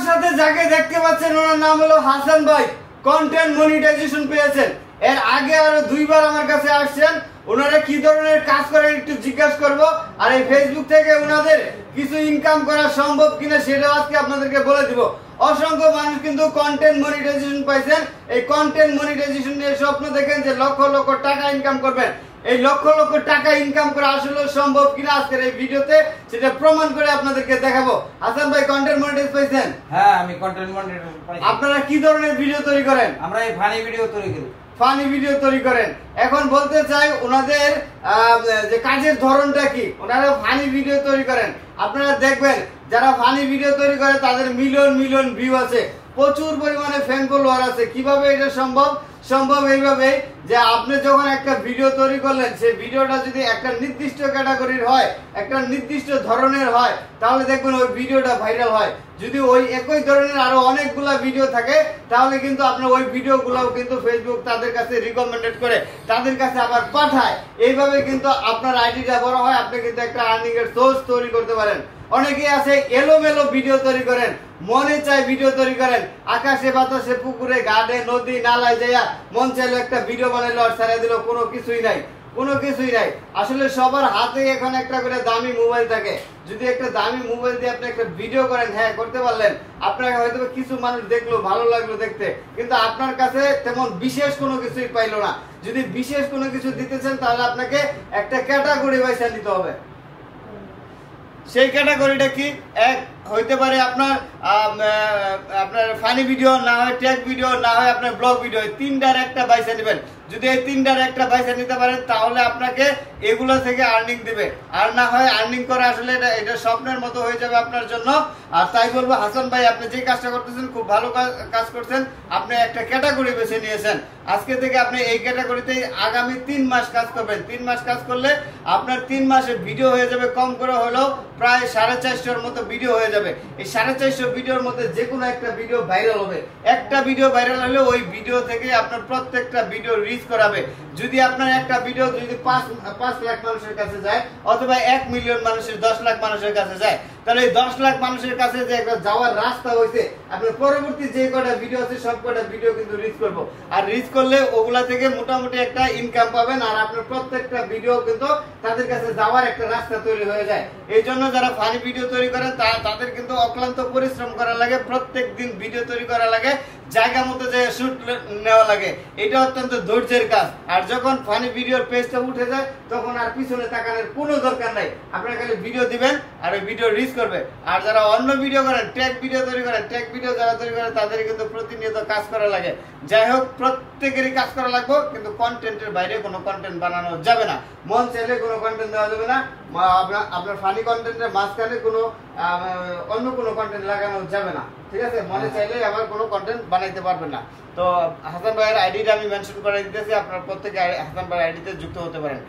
আমার সাথে যাকে দেখতে পাচ্ছেন ওনার নাম হলো হাসান ভাই, কন্টেন্ট মনিটাইজেশন পেয়েছেন। এর আগে আরো 2 বার আমার কাছে আসছেন। ওনারা কি ধরনের কাজ করেন একটু জিজ্ঞাসা করব, আর এই ফেসবুক থেকে ওনাদের কিছু ইনকাম করা সম্ভব কিনা সেটাও আজকে আপনাদেরকে বলে দিব। অসংখ্য মানুষ কিন্তু কন্টেন্ট মনিটাইজেশন পাইছেন। এই কন্টেন্ট মনিটাইজেশন নিয়ে স্বপ্ন দেখেন যে লক্ষ লক্ষ টাকা ইনকাম করবেন। এই লক্ষ লক্ষ টাকা ইনকাম করা আসলে সম্ভব কিনা আজকের এই ভিডিওতে সেটা প্রমাণ করে আপনাদেরকে দেখাবো। হাসান ভাই, কন্টেন্ট মনিটাইজ পাইছেন? হ্যাঁ, আমি কন্টেন্ট মনিটাইজ পাইছি। আপনারা কি ধরনের ভিডিও তৈরি করেন? আমরা এই ফানি ভিডিও তৈরি করি। ফানি ভিডিও তৈরি করেন। এখন বলতে চাই ওনাদের যে কাজের ধরনটা কি। ওনারা ফানি ভিডিও তৈরি করেন। আপনারা দেখবেন যারা ফানি ভিডিও তৈরি করে তাদের মিলিয়ন মিলিয়ন ভিউ আছে, প্রচুর পরিমাণে ফ্যান ফলোয়ার আছে। কিভাবে এটা সম্ভব? সম্ভব এইভাবে যে আপনি যখন একটা ভিডিও তৈরি করলেন, সেই ভিডিওটা যদি একটা নির্দিষ্ট ক্যাটাগরির হয়, একটা নির্দিষ্ট ধরনের হয়, তাহলে দেখবেন ওই ভিডিওটা ভাইরাল হয়। যদি ওই একই ধরনের আরো অনেকগুলা ভিডিও থাকে তাহলে কিন্তু আপনার ওই ভিডিওগুলোও কিন্তু ফেসবুক তাদের কাছে রিকমেন্ডেড করে তাদের কাছে আবার পাঠায়। এইভাবে কিন্তু আপনার আইডিটা বড় হয়, আপনি কিন্তু একটা আর্নিং এর সোর্স তৈরি করতে পারেন। অনেকেই আছে এলোমেলো ভিডিও তৈরি করেন, মনে চায় ভিডিও তৈরি করেন, আকাশে বাতাসে পুকুরে ঘাটে নদী নালায় যাইয়া মন চাইলো একটা ভিডিও বানাইলো আর ছেড়ে দিল, কোনো কিছুই নাই, কোনো কিছুই নাই। আসলে সবার হাতে এখন একটা করে দামি মোবাইল থাকে। যদি একটা দামি মোবাইল দিয়ে আপনি একটা ভিডিও করেন, হ্যাঁ করতে পারলেন, আপনাকে হয়তো কিছু মানুষ দেখলো, ভালো লাগলো দেখতে, কিন্তু আপনার কাছে তেমন বিশেষ কোনো কিছুই পাইলো না। যদি বিশেষ কোনো কিছু দিতে চান তাহলে আপনাকে একটা ক্যাটাগরি বাইসা নিতে হবে। সেই ক্যাটাগরিটা কি? এক হইতে পারে আপনার ফানি ভিডিও, না হয় ট্যাগ ভিডিও, না হয় আপনার ব্লগ ভিডিও। 3টার একটা বাইসা নেবেন। যদি এই 3টার একটা বাইসা নিতে পারেন তাহলে আপনাকে এগুলো থেকে আর্নিং দিবে। আর না হয় আর্নিং করা আসলে এটা স্বপ্নের মতো হয়ে যাবে আপনার জন্য। আর তাই বলবো, হাসান ভাই আপনি যে কাজটা করতেছেন খুব ভালো কাজ করছেন। আপনি একটা ক্যাটাগরি বেছে নিয়েছেন। আজকে থেকে আপনি এই ক্যাটাগরিতে আগামী 3 মাস কাজ করবেন। 3 মাস কাজ করলে আপনার 3 মাসে ভিডিও হয়ে যাবে কম করে হলেও প্রায় 450-এর মতো ভিডিও হয়ে যাবে। এই 450 ভিডিওর মধ্যে যে কোনো একটা ভিডিও ভাইরাল হবে। একটা ভিডিও ভাইরাল হলে ওই ভিডিও থেকে আপনার প্রত্যেকটা ভিডিও রিচ করাবে। যদি আপনার একটা ভিডিও যদি 5 লাখ মানুষের কাছে যায়, অথবা 1 মিলিয়ন মানুষের 10 লাখ মানুষের কাছে যায়, তাহলে এই 10 লাখ মানুষের কাছে যে একটা যাওয়ার রাস্তা হয়েছে, আপনার পরবর্তী যে কটা ভিডিও আছে সব কটা ভিডিও কিন্তু রিচ করবো। আর রিচ করলে ওগুলা থেকে মোটামুটি একটা ইনকাম পাবেন। আর আপনার প্রত্যেকটা ভিডিও কিন্তু তাদের কাছে যাওয়ার একটা রাস্তা তৈরি হয়ে যায়। এই জন্য যারা ফানি ভিডিও তৈরি করেন তাদের কিন্তু অক্লান্ত পরিশ্রম করা লাগে, প্রত্যেক দিন ভিডিও তৈরি করা লাগে, জায়গা মতো যে শুট নেওয়া লাগে। এটা অত্যন্ত ধৈর্যের কাজ। আর যখন ফানি ভিডিওর পেজটা উঠে যায় তখন আর পিছনে তাকানোর কোনো দরকার নাই। আপনারা খালি ভিডিও দিবেন আর ওই ভিডিও রিচ করবে। আর যারা অন্য ভিডিও করেন, ট্যাগ ভিডিও তৈরি করেন, ট্যাগ ভিডিও যারা তৈরি করেন তাদের কিন্তু প্রতিনিয়ত কাজ করা লাগে। যাই হোক, প্রত্যেকেরই কাজ করা লাগবে, কিন্তু কন্টেন্টের বাইরে কোনো কন্টেন্ট বানানো যাবে না। মন চাইলে কোনো কন্টেন্ট দেওয়া যাবে না। আপনার ফানি কন্টেন্টের মাঝখানে কোনো অন্য কোনো কন্টেন্ট লাগানো যাবে না। ঠিক আছে? মনে চাইলে আবার কোনো কন্টেন্ট বানাইতে পারবেন না। তো হাসান ভাইয়ের আইডিটা আমি মেনশন করে দিতেছি, আপনারা প্রত্যেকে হাসান ভাইয়ের আইডিতে যুক্ত হতে পারেন।